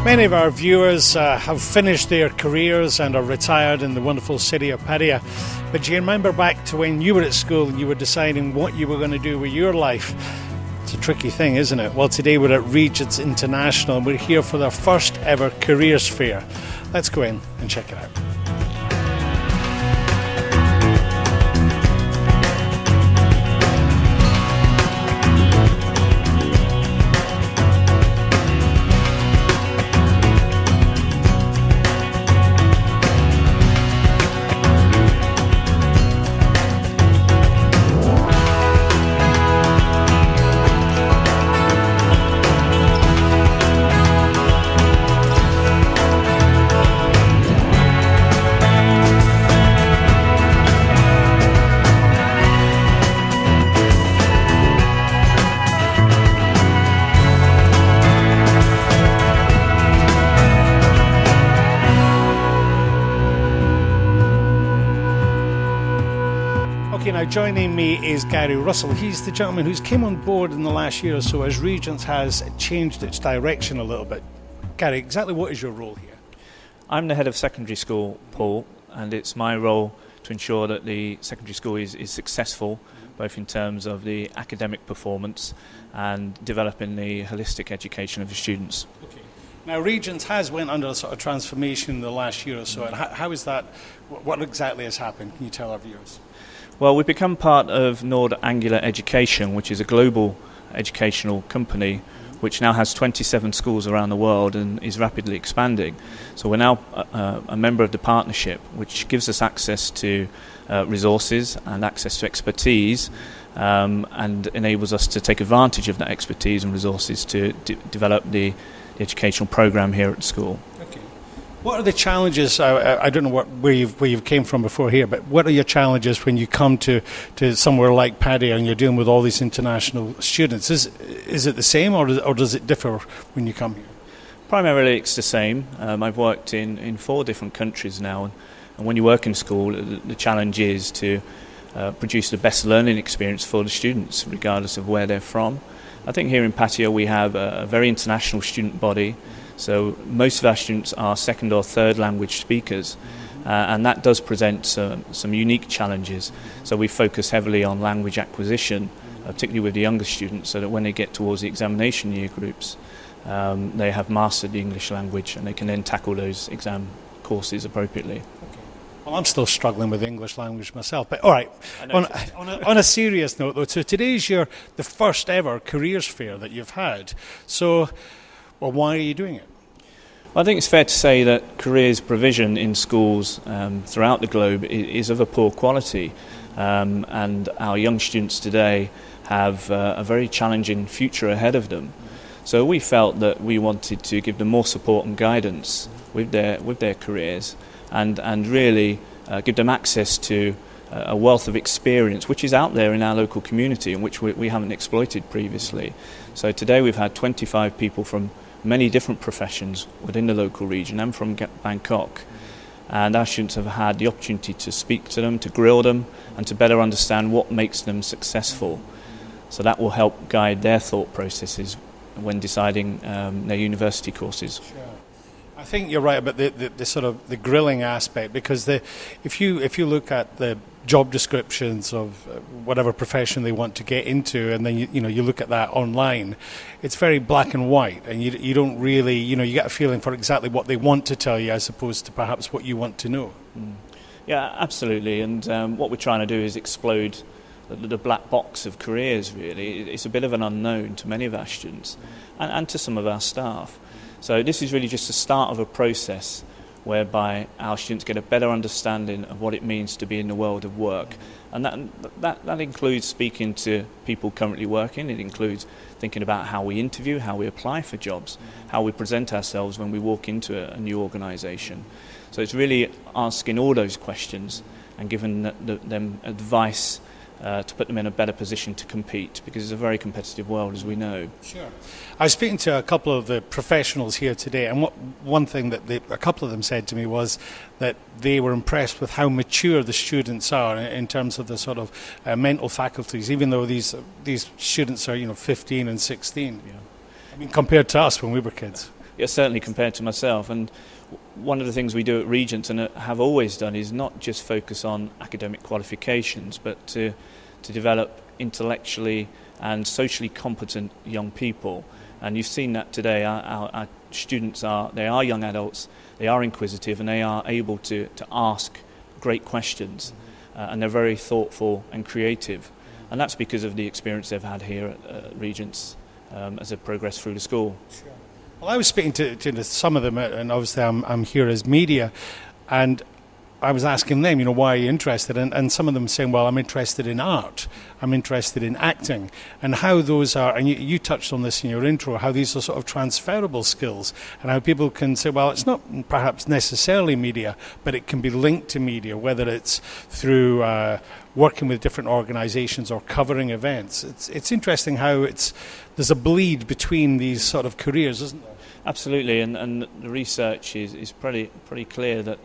Many of our viewers have finished their careers and are retired in the wonderful city of Padua. But do you remember back to when you were at school and you were deciding what you were going to do with your life? It's a tricky thing, isn't it? Well, today we're at Regents International and we're here for their first ever careers fair. Let's go in and check it out. Now joining me is Gary Russell. He's the gentleman who's came on board in the last year or so as Regents has changed its direction a little bit. Gary, exactly what is your role here? I'm the head of secondary school, Paul, and it's my role to ensure that the secondary school is successful, both in terms of the academic performance and developing the holistic education of the students. Okay. Now, Regents has went under a sort of transformation in the last year or so. And how is that? What exactly has happened? Can you tell our viewers? Well, we've become part of Nord Angular Education, which is a global educational company which now has 27 schools around the world and is rapidly expanding. So we're now a member of the partnership, which gives us access to resources and access to expertise and enables us to take advantage of that expertise and resources to develop the educational program here at school. Okay. What are the challenges? I don't know where you've came from before here, but what are your challenges when you come to somewhere like Padua and you're dealing with all these international students? Is it the same or does it differ when you come here? Primarily it's the same. I've worked in 4 different countries now, and when you work in school, the challenge is to produce the best learning experience for the students, regardless of where they're from. I think here in Padua we have a very international student body. So most of our students are second or third language speakers, and that does present some unique challenges. So we focus heavily on language acquisition, particularly with the younger students, so that when they get towards the examination year groups, they have mastered the English language and they can then tackle those exam courses appropriately. Okay. Well, I'm still struggling with English language myself, but all right. On a serious note, though, so today's the first ever careers fair that you've had. So, well, why are you doing it? I think it's fair to say that careers provision in schools throughout the globe is of a poor quality, and our young students today have a very challenging future ahead of them. So we felt that we wanted to give them more support and guidance with their careers, and really give them access to a wealth of experience which is out there in our local community and which we haven't exploited previously. So today we've had 25 people from many different professions within the local region and from Bangkok, and our students have had the opportunity to speak to them, to grill them, and to better understand what makes them successful. So that will help guide their thought processes when deciding their university courses. Sure. I think you're right about the sort of the grilling aspect, because if you look at the job descriptions of whatever profession they want to get into, and then you look at that online, it's very black and white, and you don't really you get a feeling for exactly what they want to tell you as opposed to perhaps what you want to know. Yeah, absolutely. And what we're trying to do is explode the black box of careers. Really, it's a bit of an unknown to many of our students and to some of our staff. So this is really just the start of a process whereby our students get a better understanding of what it means to be in the world of work. And that includes speaking to people currently working. It includes thinking about how we interview, how we apply for jobs, how we present ourselves when we walk into a new organisation. So it's really asking all those questions and giving them advice to put them in a better position to compete, because it's a very competitive world, as we know. Sure. I was speaking to a couple of the professionals here today, and one thing that a couple of them said to me was that they were impressed with how mature the students are in terms of the sort of mental faculties, even though these students are 15 and 16. Yeah. I mean, compared to us when we were kids. Yeah, certainly compared to myself. And one of the things we do at Regents and have always done is not just focus on academic qualifications, but to develop intellectually and socially competent young people. And you've seen that today. Our students they are young adults, they are inquisitive, and they are able to ask great questions, and they're very thoughtful and creative. And that's because of the experience they've had here at Regents as they progress through the school. Sure. Well, I was speaking to some of them, and obviously I'm here as media, and I was asking them, why are you interested? And some of them saying, well, I'm interested in art, I'm interested in acting, and how those are, and you touched on this in your intro, how these are sort of transferable skills, and how people can say, well, it's not perhaps necessarily media, but it can be linked to media, whether it's through working with different organisations or covering events. It's interesting how there's a bleed between these sort of careers, isn't there? Absolutely, and the research is pretty clear that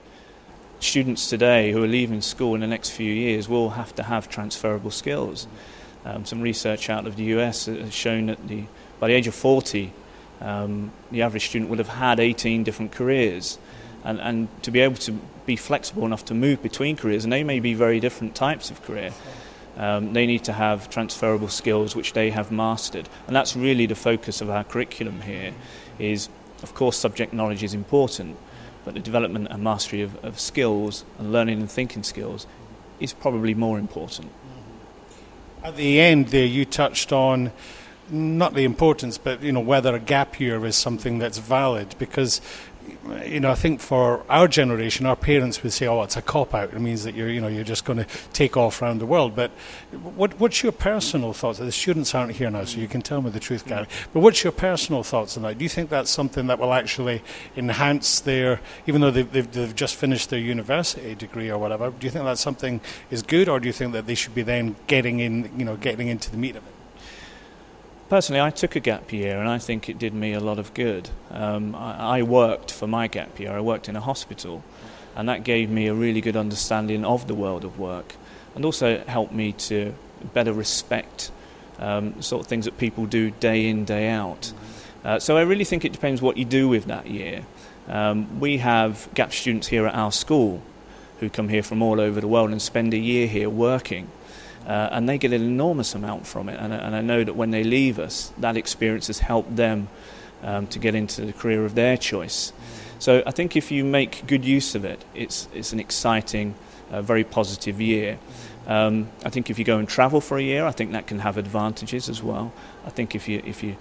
students today who are leaving school in the next few years will have to have transferable skills. Some research out of the US has shown that by the age of 40, the average student would have had 18 different careers. And to be able to be flexible enough to move between careers, and they may be very different types of career, they need to have transferable skills which they have mastered. And that's really the focus of our curriculum here, is, of course, subject knowledge is important, but the development and mastery of skills and learning and thinking skills is probably more important. At the end there, you touched on not the importance, but whether a gap year is something that's valid, because I think for our generation, our parents would say, "Oh, it's a cop-out. It means that you're just going to take off around the world." But what's your personal thoughts? The students aren't here now, so you can tell me the truth, Gary. But what's your personal thoughts on that? Do you think that's something that will actually enhance even though they've just finished their university degree or whatever? Do you think that something is good, or do you think that they should be then getting into the meat of it? Personally, I took a gap year, and I think it did me a lot of good. I worked for my gap year. I worked in a hospital, and that gave me a really good understanding of the world of work, and also helped me to better respect the sort of things that people do day in, day out. So I really think it depends what you do with that year. We have gap students here at our school who come here from all over the world and spend a year here working. And they get an enormous amount from it, and I know that when they leave us, that experience has helped them to get into the career of their choice. So I think if you make good use of it, it's an exciting, very positive year. I think if you go and travel for a year, I think that can have advantages as well. I think if you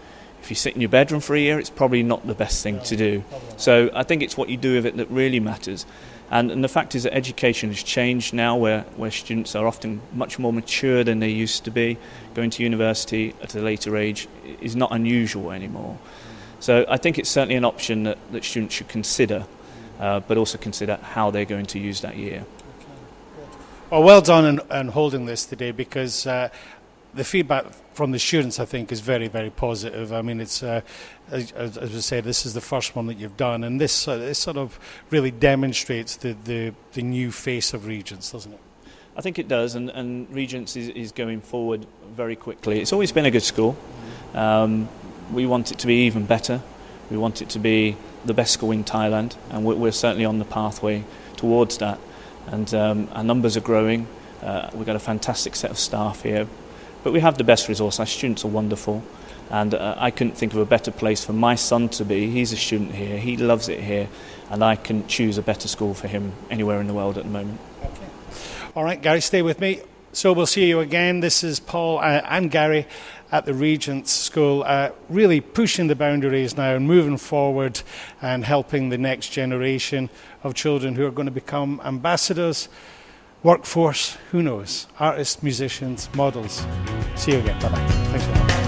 sit in your bedroom for a year, it's probably not the best thing to do. So I think it's what you do with it that really matters. And the fact is that education has changed now, where students are often much more mature than they used to be. Going to university at a later age is not unusual anymore. So I think it's certainly an option that students should consider, but also consider how they're going to use that year. Well done on holding this today, because the feedback from the students, I think, is very, very positive. I mean, it's as I said, this is the first one that you've done, and this sort of really demonstrates the new face of Regents, doesn't it? I think it does, and Regents is going forward very quickly. It's always been a good school. We want it to be even better. We want it to be the best school in Thailand, and we're certainly on the pathway towards that. And our numbers are growing. We've got a fantastic set of staff here. But we have the best resource. Our students are wonderful, and I couldn't think of a better place for my son to be. He's a student here, he loves it here, and I can choose a better school for him anywhere in the world at the moment. Okay. All right, Gary, stay with me. So we'll see you again. This is Paul and Gary at the Regents School, really pushing the boundaries now and moving forward and helping the next generation of children who are going to become ambassadors, workforce, who knows, artists, musicians, models. See you again. Bye-bye. Thanks for watching.